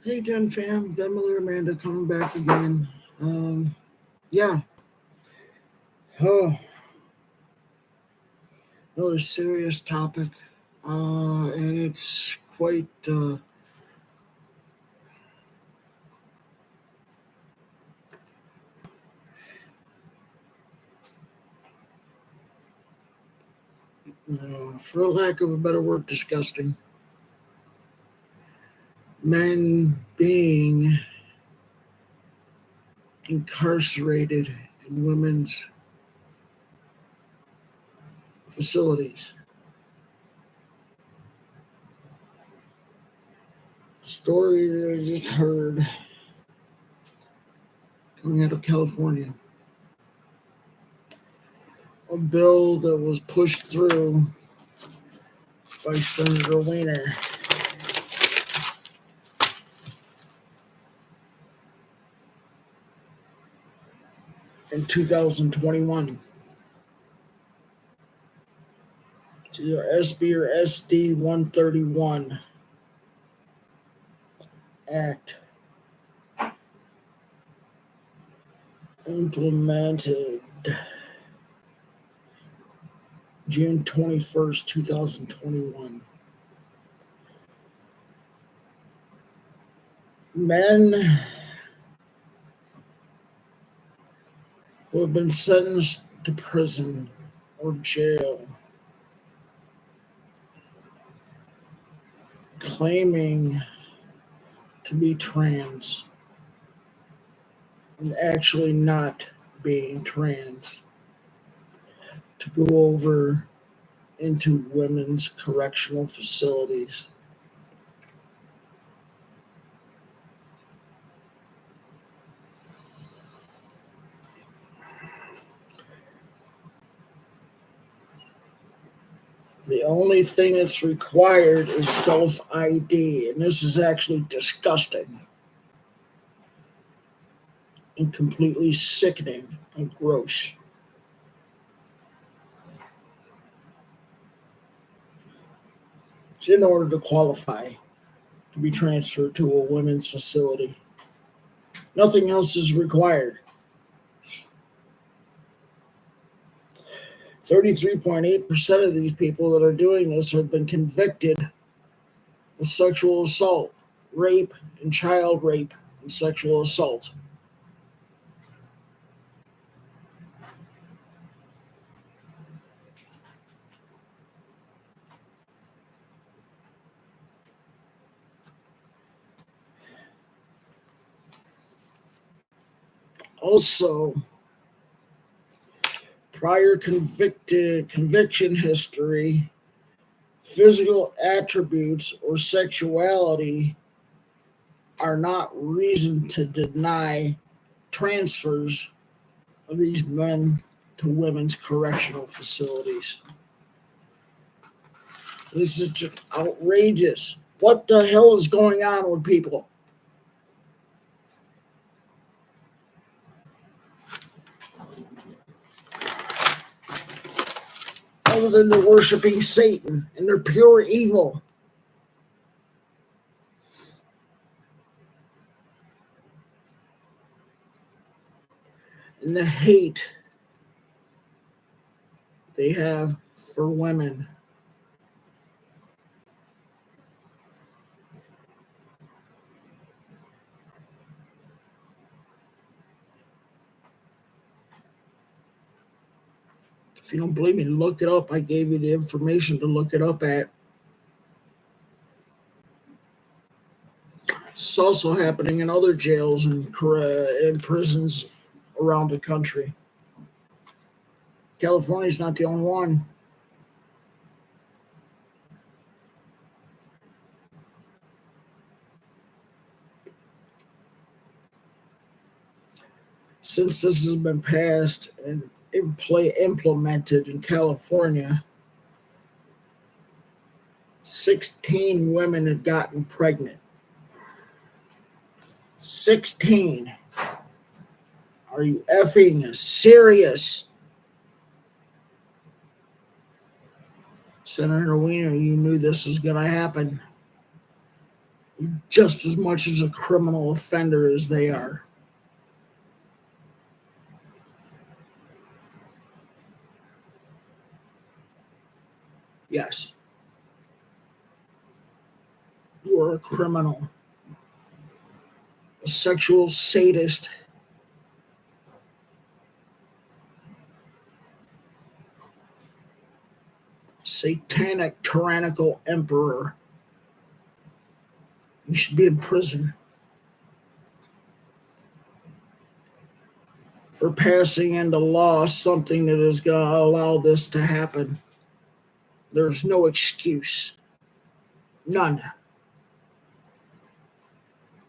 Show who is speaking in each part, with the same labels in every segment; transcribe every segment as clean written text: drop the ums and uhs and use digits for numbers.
Speaker 1: Hey, Jen fam, Den Miller Amanda coming back again. Yeah, oh, another serious topic, and it's quite for lack of a better word, disgusting. Men being incarcerated in women's facilities. Story that I just heard coming out of California. A bill that was pushed through by Senator Weiner in 2021. It's either SB or SD 131 Act implemented June 21st, 2021. Men who have been sentenced to prison or jail claiming to be trans and actually not being trans to go over into women's correctional facilities. The only thing that's required is self ID, and this is actually disgusting and completely sickening and gross. So in order to qualify to be transferred to a women's facility, nothing else is required. 33.8% of these people that are doing this have been convicted of sexual assault, rape, and child rape and sexual assault. Also, prior conviction history, physical attributes, or sexuality are not reason to deny transfers of these men to women's correctional facilities. This is just outrageous. What the hell is going on with people? Other than they're worshiping Satan and they're pure evil. And the hate they have for women. If you don't believe me, look it up. I gave you the information to look it up at. It's also happening in other jails and prisons around the country. California's not the only one. Since this has been passed and implemented in California, 16 women have gotten pregnant. 16. Are you effing serious? Senator Weiner, you knew this was going to happen. just as much as a criminal offender as they are. Yes, you are a criminal, a sexual sadist, satanic, tyrannical emperor. You should be in prison for passing into law something that is going to allow this to happen. There's no excuse, none,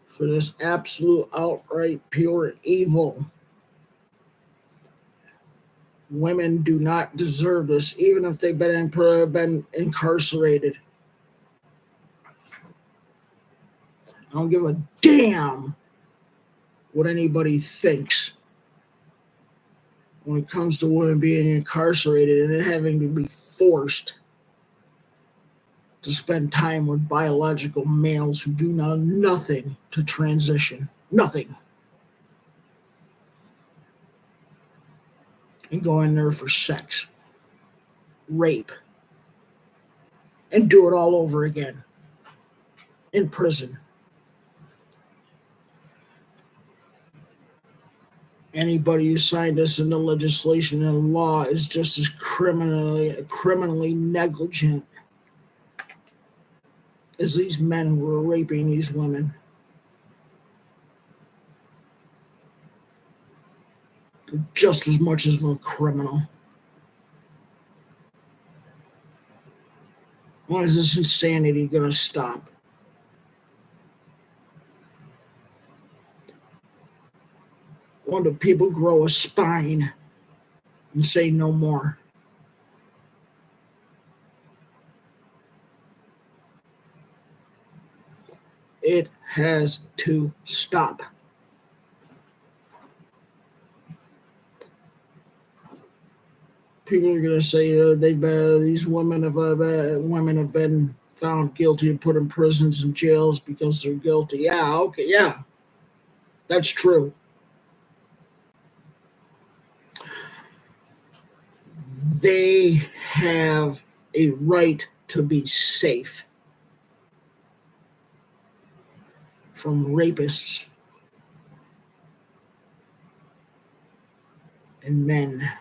Speaker 1: for this absolute, outright, pure evil. Women do not deserve this, even if they've been incarcerated. I don't give a damn what anybody thinks when it comes to women being incarcerated and having to be forced to spend time with biological males who do know nothing to transition. Nothing. And go in there for sex, rape, and do it all over again in prison. Anybody who signed this into legislation and law is just as criminally negligent as these men who were raping these women. They're just as much as a criminal. When is this insanity going to stop? When do people grow a spine and say no more? It has to stop. People are going to say these women have been found guilty and put in prisons and jails because they're guilty. Yeah, okay, yeah, that's true. They have a right to be safe from rapists and men.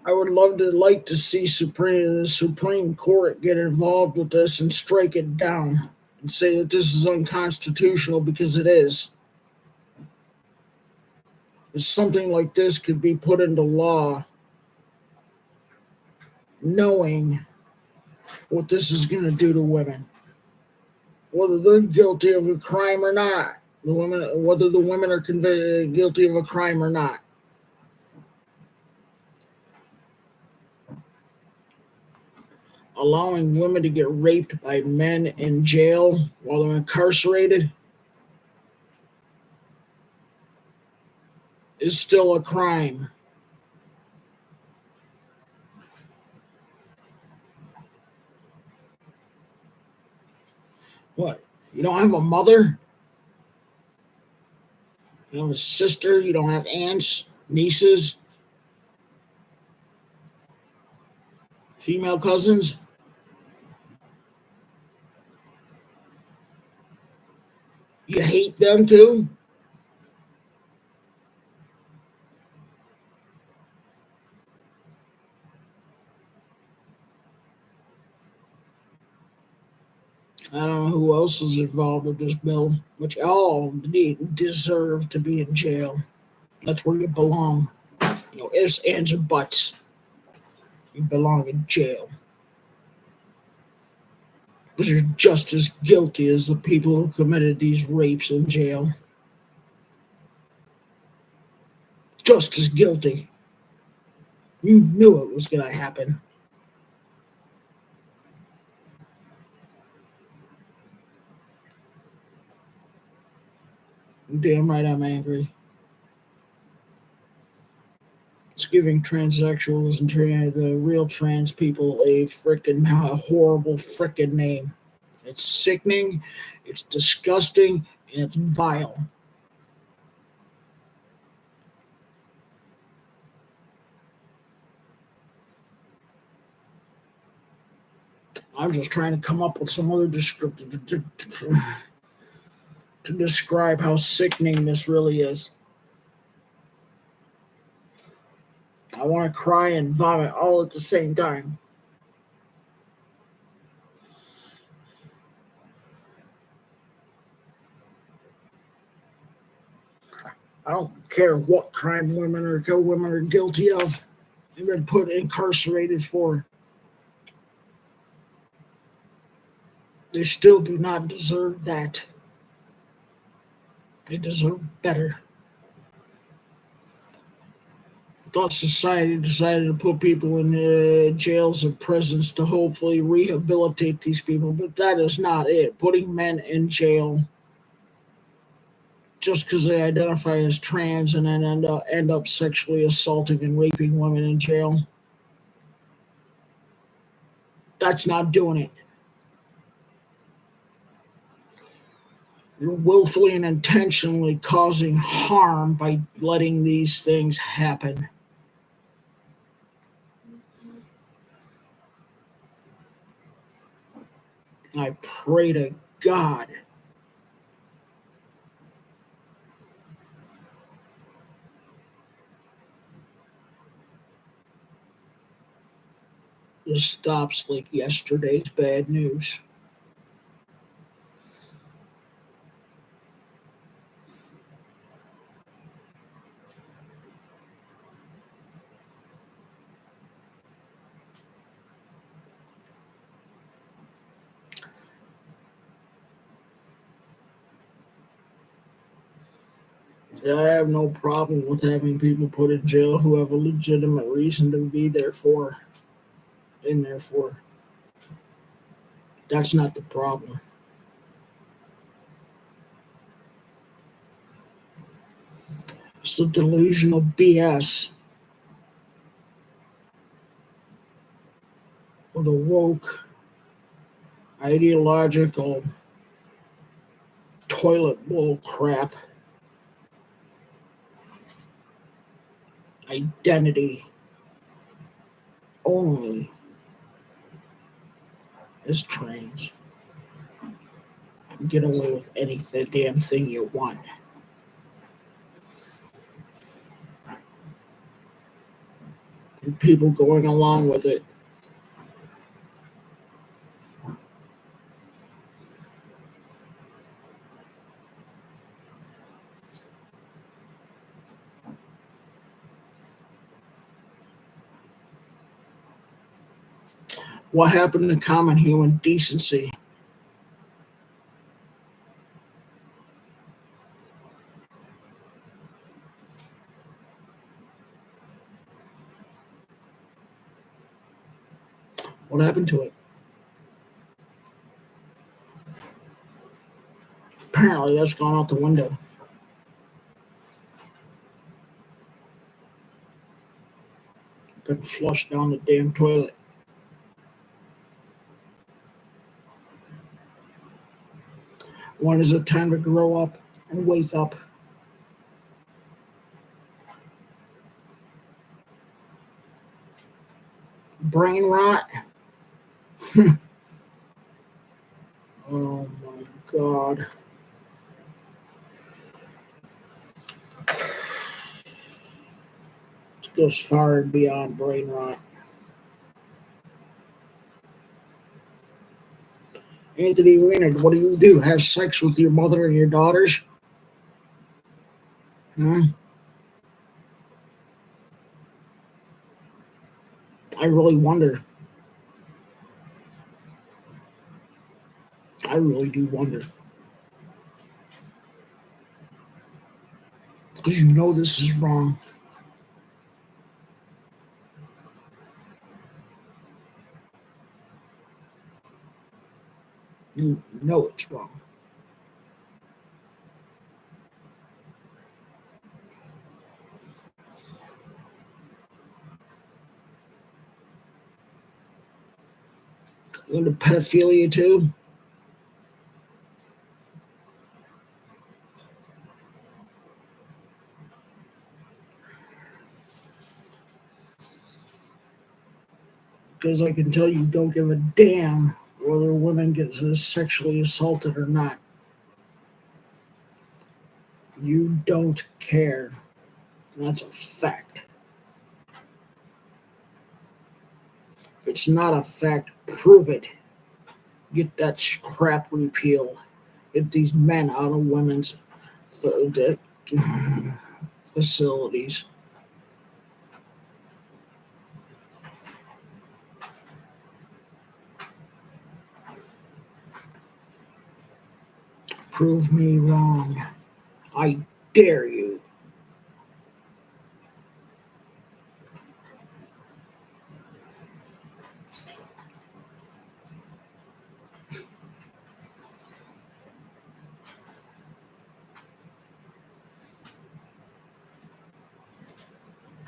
Speaker 1: I would like to see the Supreme Court get involved with this and strike it down and say that this is unconstitutional, because it is. If something like this could be put into law, knowing what this is going to do to women, whether they're guilty of a crime or not, whether the women are guilty of a crime or not. Allowing women to get raped by men in jail while they're incarcerated is still a crime. What? You don't have a mother? You don't have a sister? You don't have aunts, nieces, female cousins? You hate them too? I don't know who else is involved with this bill, which all deserve to be in jail. That's where you belong. No ifs, ands, or buts. You belong in jail. Because you're just as guilty as the people who committed these rapes in jail. Just as guilty. You knew it was going to happen. Damn right I'm angry. It's giving transsexuals and the real trans people a frickin' horrible frickin' name. It's sickening, it's disgusting, and it's vile. I'm just trying to come up with some other descriptive to describe how sickening this really is. I want to cry and vomit all at the same time. I don't care what crime women are guilty of and been put incarcerated for. They still do not deserve that. They deserve better. I thought society decided to put people in jails and prisons to hopefully rehabilitate these people, but that is not it. Putting men in jail just because they identify as trans and then end up sexually assaulting and raping women in jail. That's not doing it. You're willfully and intentionally causing harm by letting these things happen. I pray to God this stops like yesterday's bad news. I have no problem with having people put in jail who have a legitimate reason to be in there for. That's not the problem. It's the delusional BS of the woke, ideological, toilet bowl crap identity only is trans. You get away with anything, damn thing you want. And people going along with it. What happened to common human decency? What happened to it? Apparently, that's gone out the window. Been flushed down the damn toilet. When is it time to grow up and wake up? Brain rot? Oh my god. It goes far and beyond brain rot. Anthony Weiner, what do? Have sex with your mother and your daughters? Huh? I really wonder. I really do wonder. Because you know this is wrong. You know it's wrong. into pedophilia too? Because I can tell you don't give a damn whether a woman gets sexually assaulted or not. You don't care. And that's a fact. If it's not a fact, prove it. Get that crap repealed. Get these men out of women's facilities. Prove me wrong. I dare you.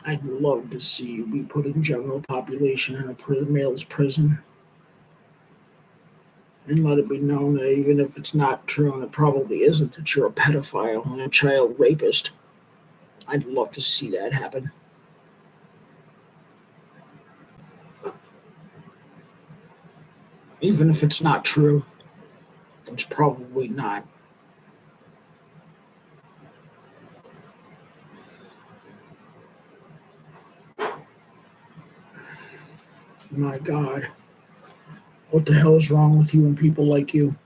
Speaker 1: I'd love to see you be put in general population in a male's prison. And let it be known that even if it's not true, and it probably isn't, that you're a pedophile and a child rapist. I'd love to see that happen. Even if it's not true, it's probably not. My God. What the hell is wrong with you and people like you?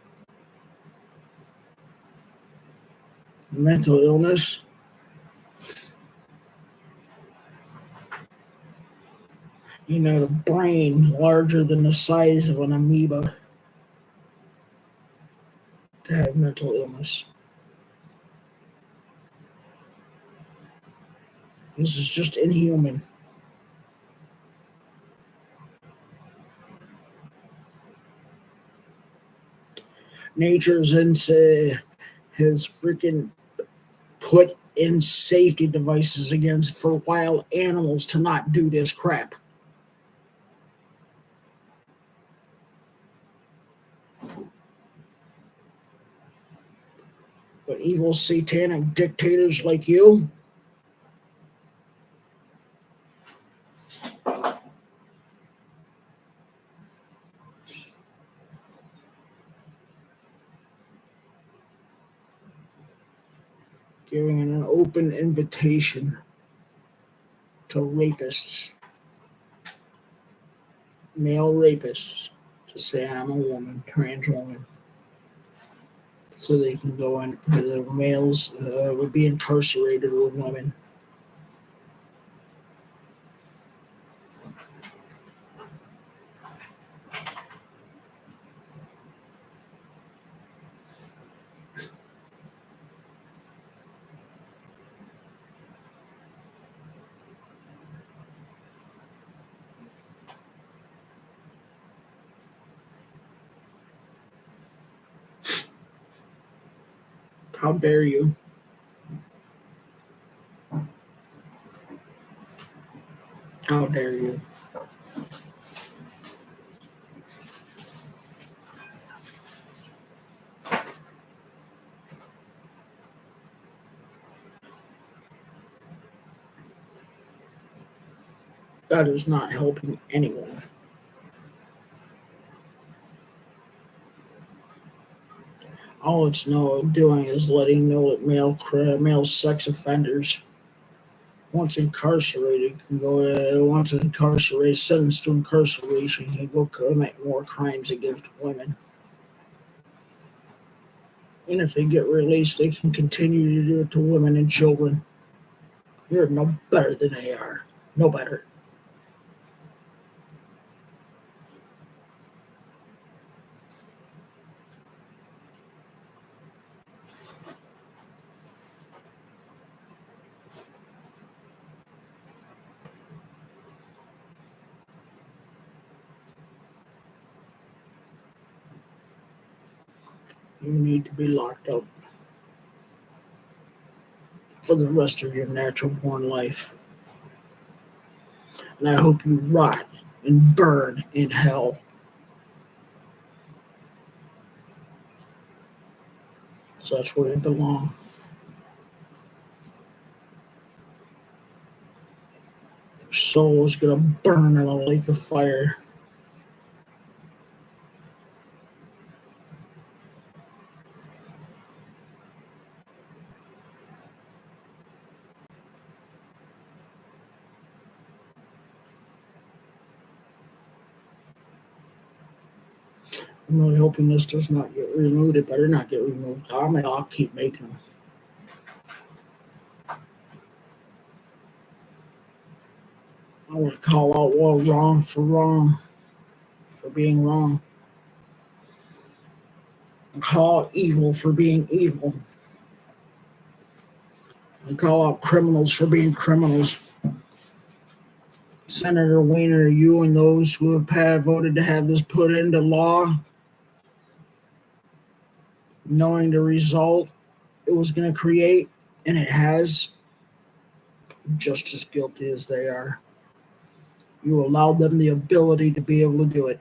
Speaker 1: Mental illness? You know, the brain larger than the size of an amoeba to have mental illness. This is just inhuman. Nature's has freaking put in safety devices against for wild animals to not do this crap. But evil satanic dictators like you, giving an open invitation to rapists, male rapists, to say I'm a woman, trans woman, so they can go in. The males would be incarcerated with women. How dare you? How dare you? That is not helping anyone. All it's doing is letting know that male sex offenders, once incarcerated, can go sentenced to incarceration, can go commit more crimes against women. And if they get released, they can continue to do it to women and children. You're no better than they are. No better. You need to be locked up for the rest of your natural born life. And I hope you rot and burn in hell. So that's where they belong. Their soul is going to burn in a lake of fire. I'm really hoping this does not get removed. It better not get removed. I'll keep making them. I want to call out wrong, for being wrong. Call out evil for being evil. And call out criminals for being criminals. Senator Weiner, you and those who have voted to have this put into law, knowing the result it was going to create, and it has, just as guilty as they are. You allowed them the ability to be able to do it.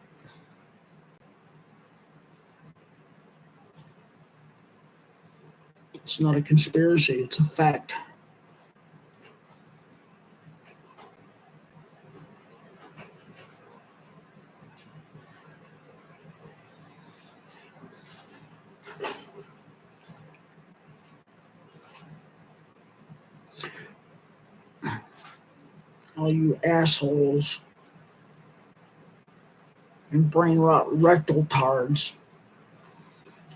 Speaker 1: It's not a conspiracy, it's a fact. All you assholes and brain rot rectal tards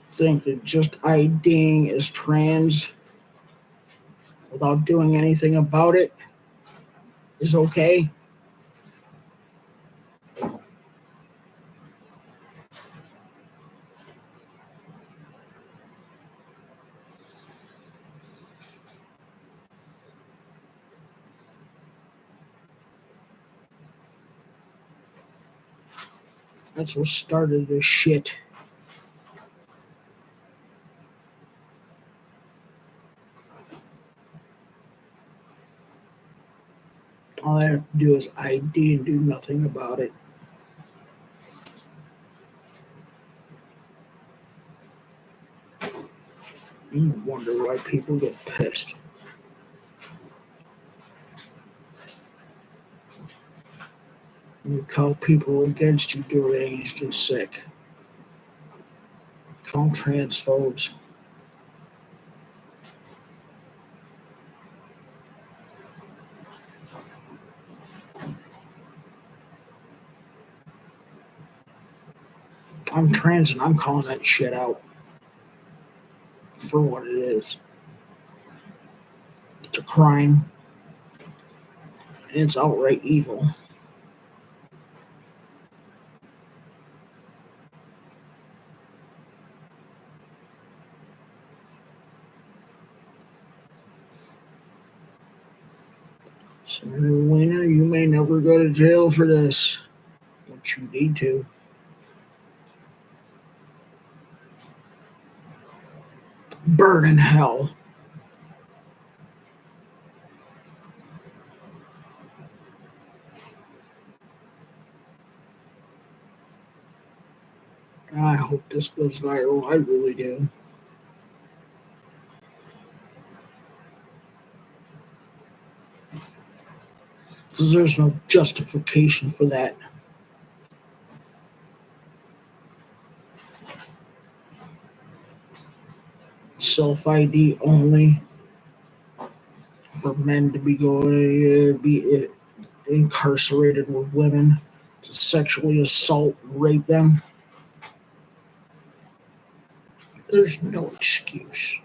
Speaker 1: think that just IDing as trans without doing anything about it is okay. That's what started this shit. All I have to do is ID and do nothing about it. You wonder why people get pissed. You call people against you deranged and sick. Call them transphobes. I'm trans and I'm calling that shit out for what it is. It's a crime. And it's outright evil. Senator Weiner, you may never go to jail for this, but you need to. Burn in hell. I hope this goes viral. I really do. Because there's no justification for that. Self-ID only for men to be going to be incarcerated with women to sexually assault and rape them. There's no excuse.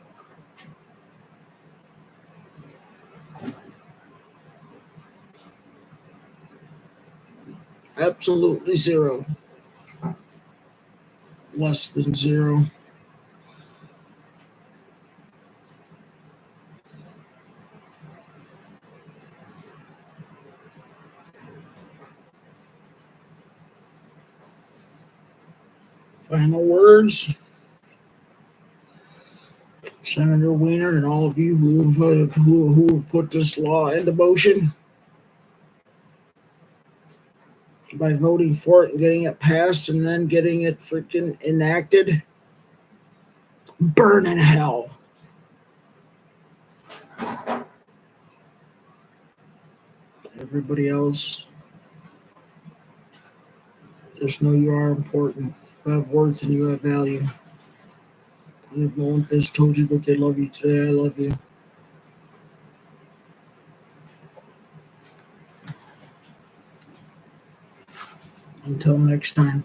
Speaker 1: Absolutely zero. Less than zero. Final words. Senator Weiner and all of you who have put this law into motion by voting for it and getting it passed and then getting it freaking enacted. burn in hell. Everybody else, just know you are important. You have worth and you have value. And if no one has told you that they love you today, I love you. Until next time.